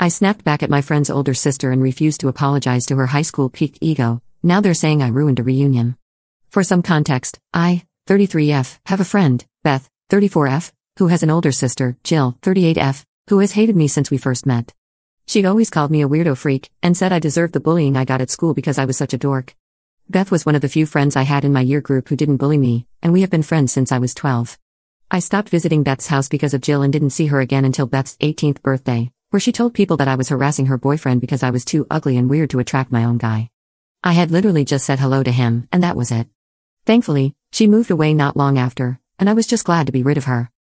I snapped back at my friend's older sister and refused to apologize to her high school peak ego. Now they're saying I ruined a reunion. For some context, I, 33F, have a friend, Beth, 34F, who has an older sister, Jill, 38F, who has hated me since we first met. She'd always called me a weirdo freak, and said I deserved the bullying I got at school because I was such a dork. Beth was one of the few friends I had in my year group who didn't bully me, and we have been friends since I was 12. I stopped visiting Beth's house because of Jill and didn't see her again until Beth's 18th birthday, where she told people that I was harassing her boyfriend because I was too ugly and weird to attract my own guy. I had literally just said hello to him, and that was it. Thankfully, she moved away not long after, and I was just glad to be rid of her.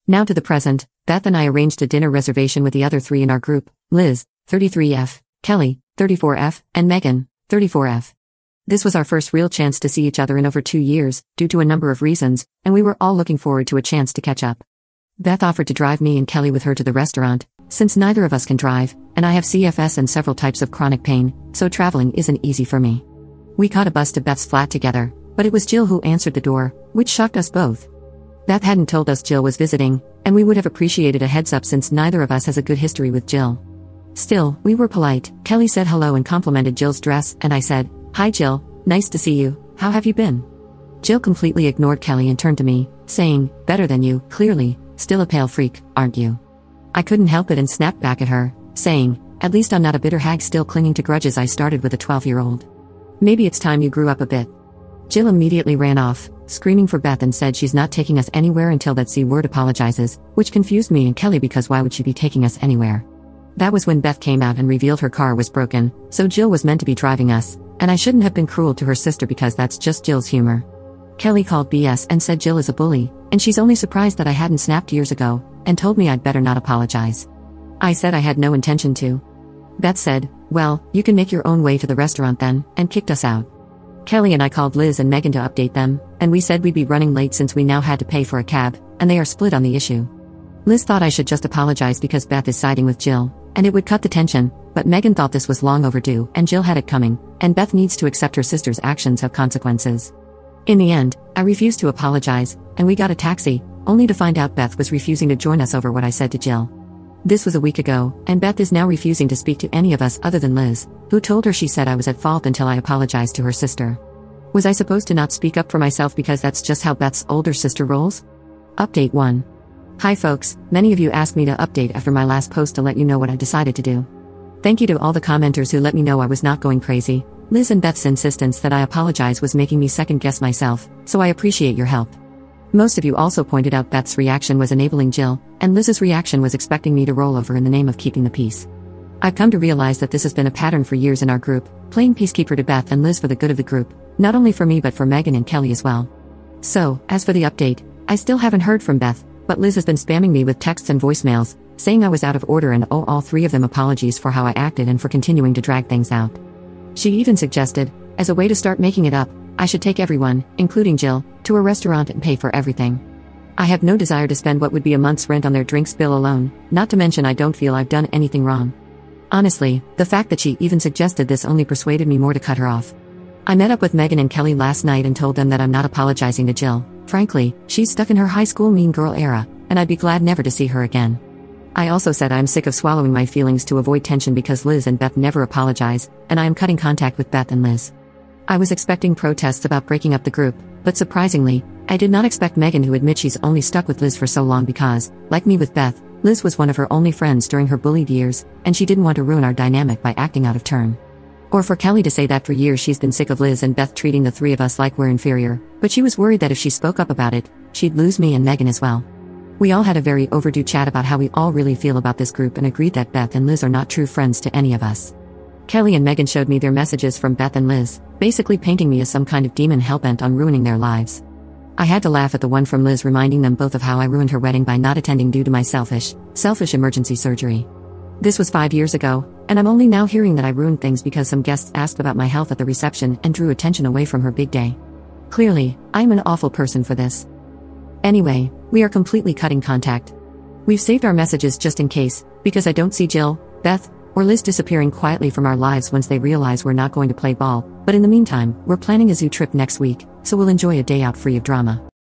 Now to the present, Beth and I arranged a dinner reservation with the other three in our group, Liz, 33F, Kelly, 34F, and Megan, 34F. This was our first real chance to see each other in over 2 years, due to a number of reasons, and we were all looking forward to a chance to catch up. Beth offered to drive me and Kelly with her to the restaurant, since neither of us can drive, and I have CFS and several types of chronic pain, so traveling isn't easy for me. We caught a bus to Beth's flat together, but it was Jill who answered the door, which shocked us both. Beth hadn't told us Jill was visiting, and we would have appreciated a heads up since neither of us has a good history with Jill. Still, we were polite. Kelly said hello and complimented Jill's dress, and I said, "Hi Jill, nice to see you, how have you been?" Jill completely ignored Kelly and turned to me, saying, "Better than you, clearly, still a pale freak, aren't you?" I couldn't help it and snapped back at her, saying, "At least I'm not a bitter hag still clinging to grudges I started with a 12-year-old. Maybe it's time you grew up a bit." Jill immediately ran off, screaming for Beth and said she's not taking us anywhere until that C-word apologizes, which confused me and Kelly because why would she be taking us anywhere? That was when Beth came out and revealed her car was broken, so Jill was meant to be driving us, and I shouldn't have been cruel to her sister because that's just Jill's humor. Kelly called BS and said Jill is a bully, and she's only surprised that I hadn't snapped years ago, and told me I'd better not apologize. I said I had no intention to. Beth said, "Well, you can make your own way to the restaurant then," and kicked us out. Kelly and I called Liz and Megan to update them, and we said we'd be running late since we now had to pay for a cab, and they are split on the issue. Liz thought I should just apologize because Beth is siding with Jill, and it would cut the tension, but Megan thought this was long overdue and Jill had it coming, and Beth needs to accept her sister's actions have consequences. In the end, I refused to apologize, and we got a taxi, only to find out Beth was refusing to join us over what I said to Jill. This was a week ago, and Beth is now refusing to speak to any of us other than Liz, who told her she said I was at fault until I apologized to her sister. Was I supposed to not speak up for myself because that's just how Beth's older sister rolls? Update 1. Hi folks, many of you asked me to update after my last post to let you know what I decided to do. Thank you to all the commenters who let me know I was not going crazy. Liz and Beth's insistence that I apologize was making me second guess myself, so I appreciate your help. Most of you also pointed out Beth's reaction was enabling Jill, and Liz's reaction was expecting me to roll over in the name of keeping the peace. I've come to realize that this has been a pattern for years in our group, playing peacekeeper to Beth and Liz for the good of the group, not only for me but for Megan and Kelly as well. So, as for the update, I still haven't heard from Beth, but Liz has been spamming me with texts and voicemails, saying I was out of order and owe all three of them apologies for how I acted and for continuing to drag things out. She even suggested, as a way to start making it up, I should take everyone, including Jill, to a restaurant and pay for everything. I have no desire to spend what would be a month's rent on their drinks bill alone, not to mention I don't feel I've done anything wrong. Honestly, the fact that she even suggested this only persuaded me more to cut her off. I met up with Megan and Kelly last night and told them that I'm not apologizing to Jill. Frankly, she's stuck in her high school mean girl era, and I'd be glad never to see her again. I also said I'm sick of swallowing my feelings to avoid tension because Liz and Beth never apologize, and I am cutting contact with Beth and Liz. I was expecting protests about breaking up the group, but surprisingly, I did not expect Megan to admit she's only stuck with Liz for so long because, like me with Beth, Liz was one of her only friends during her bullied years, and she didn't want to ruin our dynamic by acting out of turn. Or for Kelly to say that for years she's been sick of Liz and Beth treating the three of us like we're inferior, but she was worried that if she spoke up about it, she'd lose me and Megan as well. We all had a very overdue chat about how we all really feel about this group and agreed that Beth and Liz are not true friends to any of us. Kelly and Megan showed me their messages from Beth and Liz, basically painting me as some kind of demon hellbent on ruining their lives. I had to laugh at the one from Liz reminding them both of how I ruined her wedding by not attending due to my selfish emergency surgery. This was 5 years ago, and I'm only now hearing that I ruined things because some guests asked about my health at the reception and drew attention away from her big day. Clearly, I'm an awful person for this. Anyway, we are completely cutting contact. We've saved our messages just in case, because I don't see Jill, Beth, or Liz disappearing quietly from our lives once they realize we're not going to play ball, but in the meantime, we're planning a zoo trip next week, so we'll enjoy a day out free of drama.